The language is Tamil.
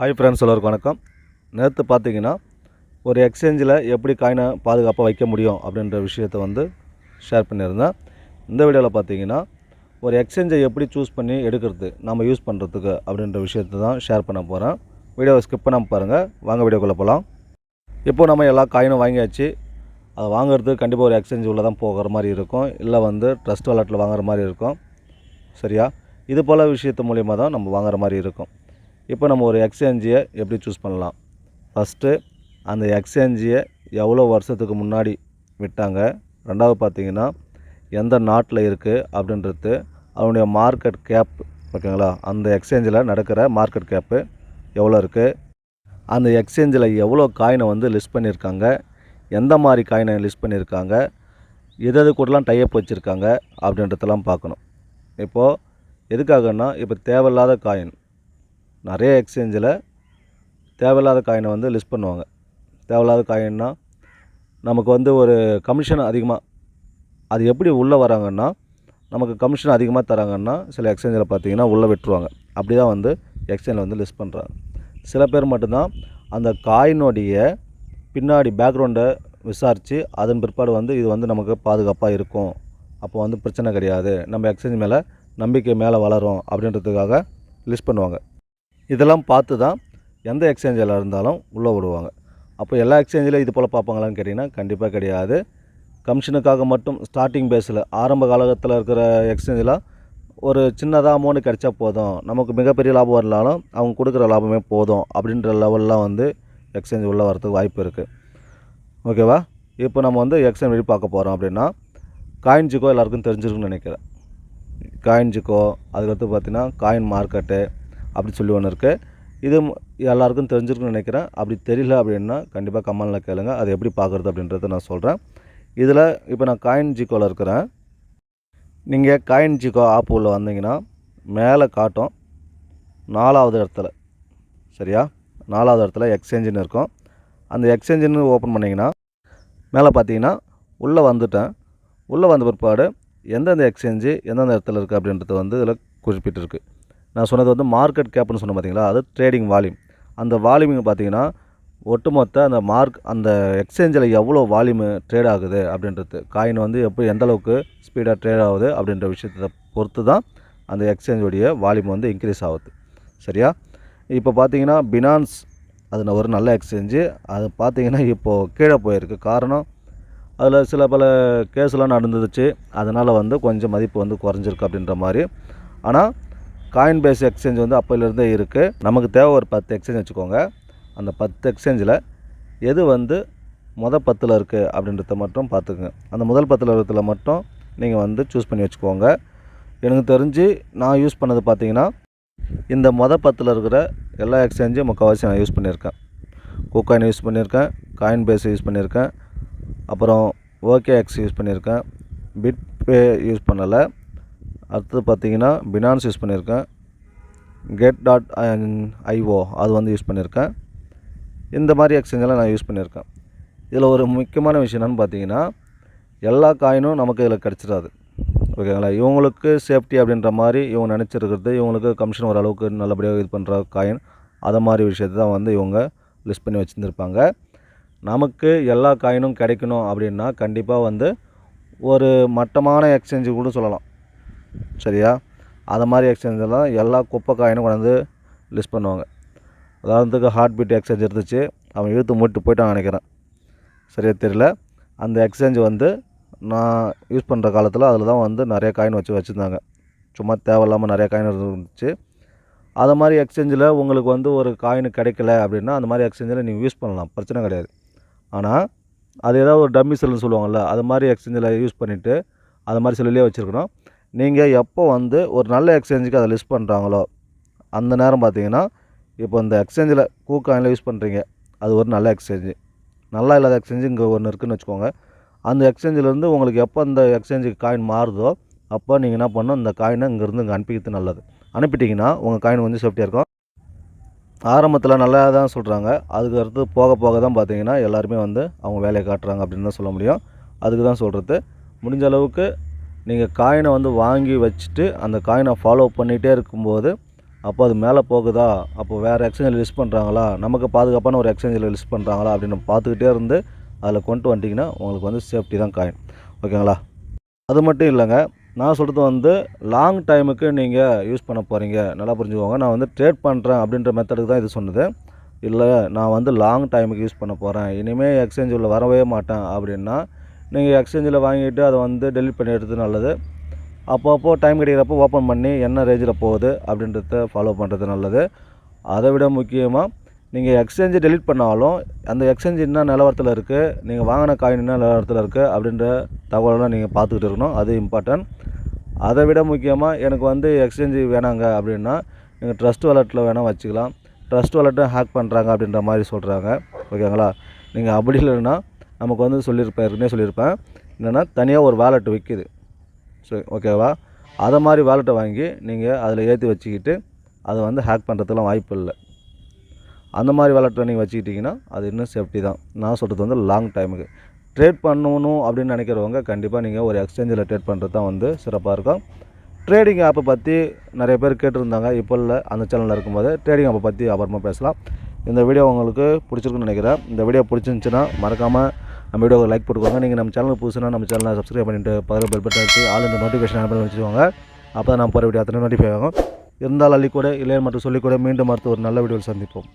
ஹாய் ஃப்ரெண்ட்ஸ், எல்லோருக்கும் வணக்கம். நேற்று பார்த்தீங்கன்னா ஒரு எக்ஸ்சேஞ்சில் எப்படி காயினை பாதுகாப்பாக வைக்க முடியும் அப்படின்ற விஷயத்தை வந்து ஷேர் பண்ணியிருந்தேன். இந்த வீடியோவில் பார்த்தீங்கன்னா ஒரு எக்ஸ்சேஞ்சை எப்படி சூஸ் பண்ணி எடுக்கிறது நம்ம யூஸ் பண்ணுறதுக்கு அப்படின்ற விஷயத்தை தான் ஷேர் பண்ண போகிறேன். வீடியோவை ஸ்கிப் பண்ணாமல் பாருங்கள். வாங்க வீடியோக்குள்ளே போகலாம். இப்போது நம்ம எல்லா காயினும் வாங்கியாச்சு. அதை வாங்குறது கண்டிப்பாக ஒரு எக்ஸ்சேஞ்ச் உள்ளே தான் போகிற மாதிரி இருக்கும், இல்லை வந்து ட்ரஸ்ட் வாலெட்டில் வாங்குற மாதிரி இருக்கும். சரியா? இது போல் விஷயத்து மூலிமா தான் நம்ம வாங்குற மாதிரி இருக்கும். இப்போ நம்ம ஒரு எக்ஸ்சேஞ்சை எப்படி சூஸ் பண்ணலாம்? ஃபஸ்ட்டு அந்த எக்ஸ்சேஞ்சை எவ்வளோ வருஷத்துக்கு முன்னாடி விட்டாங்க, ரெண்டாவது பார்த்திங்கன்னா எந்த நாட்டில் இருக்குது அப்படின்றது, அதனுடைய மார்க்கெட் கேப் ஓகேங்களா, அந்த எக்ஸ்சேஞ்சில் நடக்கிற மார்க்கெட் கேப்பு எவ்வளோ இருக்குது, அந்த எக்ஸ்சேஞ்சில் எவ்வளோ காயினை வந்து லிஸ்ட் பண்ணியிருக்காங்க, எந்த மாதிரி காயினை லிஸ்ட் பண்ணியிருக்காங்க, எது கூடலாம் டைப் வச்சுருக்காங்க அப்படின்றதெல்லாம் பார்க்கணும். இப்போது எதுக்காகன்னா, இப்போ தேவையில்லாத காயின் நிறைய எக்ஸ்சேஞ்சில் தேவையில்லாத காயினை வந்து லிஸ்ட் பண்ணுவாங்க. தேவையில்லாத காயின்னா நமக்கு வந்து ஒரு கமிஷன் அதிகமாக, அது எப்படி உள்ளே வராங்கன்னா, நமக்கு கமிஷன் அதிகமாக தராங்கன்னா சில எக்ஸ்சேஞ்சில் பார்த்திங்கன்னா உள்ளே விட்டுருவாங்க. அப்படி தான் வந்து எக்ஸ்சேஞ்சில் வந்து லிஸ்ட் பண்ணுறாங்க. சில பேர் மட்டும்தான் அந்த காயினுடைய பின்னாடி பேக்ரவுண்டை விசாரித்து அதன் பிற்பாடு வந்து இது வந்து நமக்கு பாதுகாப்பாக இருக்கும், அப்போ வந்து பிரச்சனை கிடையாது, நம்ம எக்ஸ்சேஞ்ச் மேலே நம்பிக்கை மேலே வளரும் அப்படின்றதுக்காக லிஸ்ட் பண்ணுவாங்க. இதெல்லாம் பார்த்து தான் எந்த எக்ஸ்சேஞ்சில் இருந்தாலும் உள்ளே விடுவாங்க. அப்போ எல்லா எக்ஸ்சேஞ்சிலும் இது போல் பார்ப்பாங்களான்னு கேட்டிங்கன்னா கண்டிப்பாக கிடையாது. கமிஷனுக்காக மட்டும் ஸ்டார்டிங் பேஸில் ஆரம்ப காலகட்டத்தில் இருக்கிற எக்ஸ்சேஞ்சில் ஒரு சின்னதாக அமௌண்ட் கிடைச்சா போதும், நமக்கு மிகப்பெரிய லாபம் வரலாலும் அவங்க கொடுக்குற லாபமே போதும் அப்படின்ற லெவல்லாம் வந்து எக்ஸ்சேஞ்ச் உள்ளே வரதுக்கு வாய்ப்பு இருக்குது. ஓகேவா? இப்போ நம்ம வந்து எக்ஸ்சேஞ்ச் எப்படி பார்க்க போகிறோம் அப்படின்னா, காயின்ஜிக்கோ எல்லாருக்கும் தெரிஞ்சிருக்குன்னு நினைக்கிறேன். காயின்ஜிக்கோ, அதுக்கடுத்து பார்த்திங்கன்னா காயின் மார்க்கெட்டு அப்படி சொல்லி ஒன்று இருக்குது. இது எல்லாருக்கும் தெரிஞ்சிருக்குன்னு நினைக்கிறேன். அப்படி தெரியல அப்படின்னா கண்டிப்பாக கமெண்டில் கேளுங்க, அது எப்படி பார்க்குறது அப்படின்றத நான் சொல்கிறேன். இதில் இப்போ நான் காயின்ஜிக்கோவில் இருக்கிறேன். நீங்கள் காயின்ஜிக்கோ ஆப் உள்ள வந்தீங்கன்னா மேலே காட்டும் 4வது இடத்துல. சரியா? 4வது இடத்துல எக்ஸ்சேஞ்சுன்னு இருக்கும். அந்த எக்ஸ்சேஞ்சுன்னு ஓப்பன் பண்ணிங்கன்னா மேலே பார்த்தீங்கன்னா உள்ளே வந்துட்டேன். உள்ளே வந்த பிற்பாடு எந்தெந்த எக்ஸ்சேஞ்சு எந்தெந்த இடத்துல இருக்குது அப்படின்றது வந்து இதில் குறிப்பிட்டிருக்கு. நான் சொன்னது வந்து மார்க்கெட் கேப்னு சொன்னேன் பார்த்தீங்களா, அது ட்ரேடிங் வால்யூம். அந்த வால்யூமிங் பார்த்தீங்கன்னா ஒட்டுமொத்த அந்த எக்ஸ்சேஞ்சில் எவ்வளோ வால்யூமு ட்ரேட் ஆகுது அப்படின்றது, காயின் வந்து எந்த அளவுக்கு ஸ்பீடாக ட்ரேட் ஆகுது அப்படின்ற விஷயத்தை பொறுத்து தான் அந்த எக்ஸ்சேஞ்சோடைய வால்யூம் வந்து இன்க்ரீஸ் ஆகுது. சரியா? இப்போ பார்த்தீங்கன்னா பினான்ஸ் அது ஒரு நல்ல எக்ஸ்சேஞ்சு. அது பார்த்தீங்கன்னா இப்போது கீழே போயிருக்கு. காரணம், அதில் சில பல கேஸ்லாம் நடந்துச்சு, அதனால் வந்து கொஞ்சம் மதிப்பு வந்து குறைஞ்சிருக்கு அப்படின்ற மாதிரி. ஆனால் காயின் பேஸ் எக்ஸ்சேஞ்ச் வந்து அப்போலேருந்தே இருக்குது. நமக்கு தேவை ஒரு 10 எக்ஸ்சேஞ்ச் வச்சுக்கோங்க. அந்த 10 எக்ஸ்சேஞ்சில் எது வந்து முதல் 10ல் இருக்குது அப்படின்றத மட்டும் பார்த்துக்குங்க. அந்த முதல் 10ல் இருக்கிறதுல மட்டும் நீங்கள் வந்து சூஸ் பண்ணி வச்சுக்கோங்க. எனக்கு தெரிஞ்சு நான் யூஸ் பண்ணது பார்த்தீங்கன்னா இந்த முதல் 10ல் இருக்கிற எல்லா எக்ஸ்சேஞ்சும் முக்கால்வாசி நான் யூஸ் பண்ணியிருக்கேன். குக்காயின் யூஸ் பண்ணியிருக்கேன், காயின் பேஸ் யூஸ் பண்ணியிருக்கேன், அப்புறம் OKX யூஸ் பண்ணியிருக்கேன், பிட்பே யூஸ் பண்ணலை. அடுத்தது பார்த்திங்கன்னா பினான்ஸ் யூஸ் பண்ணியிருக்கேன், get.io அது வந்து யூஸ் பண்ணியிருக்கேன். இந்த மாதிரி எக்ஸ்சேஞ்செல்லாம் நான் யூஸ் பண்ணியிருக்கேன். இதில் ஒரு முக்கியமான விஷயம் என்னென்னு பார்த்தீங்கன்னா, எல்லா காயினும் நமக்கு இதில் கிடச்சிடாது. ஓகேங்களா? இவங்களுக்கு சேஃப்டி அப்படின்ற மாதிரி இவங்க நினச்சிருக்கிறது, இவங்களுக்கு கமிஷன் ஓரளவுக்கு நல்லபடியாக இது பண்ணுற காயின், அதை மாதிரி விஷயத்தை தான் வந்து இவங்க லிஸ்ட் பண்ணி வச்சுருந்துருப்பாங்க. நமக்கு எல்லா காயினும் கிடைக்கணும் அப்படின்னா கண்டிப்பாக வந்து ஒரு மட்டமான எக்ஸ்சேஞ்சு கூட சொல்லலாம். சரியா? அது மாதிரி எக்ஸ்சேஞ்செல்லாம் எல்லா குப்பை காயினும் கொண்டாந்து லிஸ்ட் பண்ணுவாங்க. உதாரணத்துக்கு ஹார்ட் பீட் எக்ஸ்சேஞ்ச் இருந்துச்சு, அவன் இழுத்து மூட்டு போயிட்டான்னு நினைக்கிறேன், சரியா தெரியல. அந்த எக்ஸ்சேஞ்ச் வந்து நான் யூஸ் பண்ணுற காலத்தில் அதில் தான் வந்து நிறைய காயின் வச்சுருந்தாங்க. சும்மா தேவையில்லாமல் நிறைய காயின் இருந்துச்சு. அது மாதிரி எக்ஸ்சேஞ்சில் உங்களுக்கு வந்து ஒரு காயின் கிடைக்கல அப்படின்னா அந்த மாதிரி எக்ஸ்சேஞ்சில் நீங்கள் யூஸ் பண்ணலாம், பிரச்சனை கிடையாது. ஆனால் அது ஏதாவது ஒரு டம்மி செல்லுன்னு சொல்லுவாங்கள்ல, அது மாதிரி எக்ஸ்சேஞ்சில் யூஸ் பண்ணிவிட்டு அது மாதிரி செல்லுலேயே வச்சுருக்கணும். நீங்கள் எப்போ வந்து ஒரு நல்ல எக்ஸ்சேஞ்சுக்கு அதை லிஸ்ட் பண்ணுறாங்களோ அந்த நேரம் பார்த்தீங்கன்னா, இப்போ இந்த எக்ஸ்சேஞ்சில் கூக்காயினில் யூஸ் பண்ணுறீங்க, அது ஒரு நல்ல எக்ஸ்சேஞ்சு. நல்லா இல்லாத எக்ஸ்சேஞ்சு இங்கே ஒன்று இருக்குதுன்னு வச்சுக்கோங்க. அந்த எக்ஸ்சேஞ்சிலேருந்து உங்களுக்கு எப்போ அந்த எக்ஸ்சேஞ்சுக்கு காயின் மாறுதோ அப்போ நீங்கள் என்ன பண்ணணும், இந்த காயினை இங்கேருந்து இங்கே அனுப்பிக்கிறது நல்லது. அனுப்பிட்டிங்கன்னா உங்கள் காயின் கொஞ்சம் சேஃப்டியாக இருக்கும். ஆரம்பத்தில் நல்லா தான் சொல்கிறாங்க, அதுக்கு அடுத்து போக போக தான் பார்த்தீங்கன்னா எல்லாருமே வந்து அவங்க வேலையை காட்டுறாங்க அப்படின்னு தான் சொல்ல முடியும். அதுக்கு தான் சொல்கிறது, முடிஞ்ச அளவுக்கு நீங்கள் காயினை வந்து வாங்கி வச்சுட்டு அந்த காயினை ஃபாலோ பண்ணிகிட்டே இருக்கும்போது அப்போ அது மேலே போகுதா, அப்போ வேறு எக்ஸ்சேஞ்சில் லிஸ்ட் பண்ணுறாங்களா, நமக்கு பாதுகாப்பான ஒரு எக்ஸ்சேஞ்சில் லிஸ்ட் பண்ணுறாங்களா அப்படின்னு பார்த்துக்கிட்டே இருந்து அதில் கொண்டு வந்துட்டிங்கன்னா உங்களுக்கு வந்து சேஃப்டி தான் காயின். ஓகேங்களா? அது மட்டும் இல்லைங்க, நான் சொல்கிறது வந்து லாங் டைமுக்கு நீங்கள் யூஸ் பண்ண போகிறீங்க. நல்லா புரிஞ்சுக்கோங்க. நான் வந்து ட்ரேட் பண்ணுறேன் அப்படின்ற மெத்தடுக்கு தான் இது சொன்னது. இல்லை நான் வந்து லாங் டைமுக்கு யூஸ் பண்ண போகிறேன், இனிமேல் எக்ஸ்சேஞ்ச் உள்ள வரவே மாட்டேன் அப்படின்னா நீங்கள் எக்ஸ்சேஞ்சில் வாங்கிட்டு அதை வந்து டெலீட் பண்ணி எடுத்தது நல்லது. அப்பப்போ டைம் கிடைக்கிறப்போ ஓப்பன் பண்ணி என்ன ரேஞ்சில் போகுது அப்படின்றத ஃபாலோ பண்ணுறது நல்லது. அதை விட முக்கியமாக நீங்கள் எக்ஸ்சேஞ்சு டெலீட் பண்ணாலும் அந்த எக்ஸ்சேஞ்ச் என்ன நிலவரத்தில் இருக்குது, நீங்கள் வாங்கின காயின் என்ன நிலவரத்தில் இருக்குது அப்படின்ற தகவலாம் நீங்கள் பார்த்துக்கிட்டு இருக்கணும். அது இம்பார்ட்டன்ட். அதை விட முக்கியமாக எனக்கு வந்து எக்ஸ்சேஞ்சு வேணாங்க அப்படின்னா நீங்கள் ட்ரஸ்ட் வாலெட்டில் வேணால் வச்சுக்கலாம். ட்ரஸ்ட் வாலெட்டை ஹேக் பண்ணுறாங்க அப்படின்ற மாதிரி சொல்கிறாங்க. ஓகேங்களா? நீங்கள் அப்படி இல்லைன்னா நமக்கு வந்து ஏற்கனவே சொல்லியிருப்பேன் என்னென்னா தனியாக ஒரு வாலெட் விற்கிது. சரி, ஓகேவா? அதை மாதிரி வாலெட்டை வாங்கி நீங்கள் அதில் ஏற்றி வச்சுக்கிட்டு அதை வந்து ஹேக் பண்ணுறதுலாம் வாய்ப்பு இல்லை. அந்த மாதிரி வாலெட்டை நீங்கள் வச்சுக்கிட்டிங்கன்னா அது இன்னும் சேஃப்டி தான். நான் சொல்கிறது வந்து லாங் டைமுக்கு ட்ரேட் பண்ணணும் அப்படின்னு நினைக்கிறவங்க கண்டிப்பாக நீங்கள் ஒரு எக்ஸ்சேஞ்சில் ட்ரேட் பண்ணுறது தான் வந்து சிறப்பாக இருக்கும். ட்ரேடிங் ஆப்பை பற்றி நிறைய பேர் கேட்டிருந்தாங்க. இப்போ இல்லை, அந்த சேனலில் இருக்கும்போது ட்ரேடிங் ஆப்பை பற்றி அப்புறமா பேசலாம். இந்த வீடியோ உங்களுக்கு பிடிச்சிருக்குன்னு நினைக்கிறேன். இந்த வீடியோ பிடிச்சிருந்துச்சுன்னா மறக்காமல் நம்ம வீடியோவை லைக் போட்டுக்கோங்க. நீங்கள் நம்ம சேனலுக்கு புதுசுனா நம்ம சேனலை சப்ஸ்கிரைப் பண்ணிவிட்டு பக்கத்தில் பெல் பட்டன் வச்சு ஆல் இந்த நோட்டிஃபிகேஷன் ஆன் பண்ணி வச்சுக்கோங்க. அப்போ தான் நான் போகிற வீடியோ அத்தனை நோட்டிஃபை ஆகும். இருந்தால் அள்ளி கூட இல்லை மற்றும் சொல்லிக்கூட மீண்டும் அடுத்து ஒரு நல்ல வீடியோவில் சந்திப்போம்.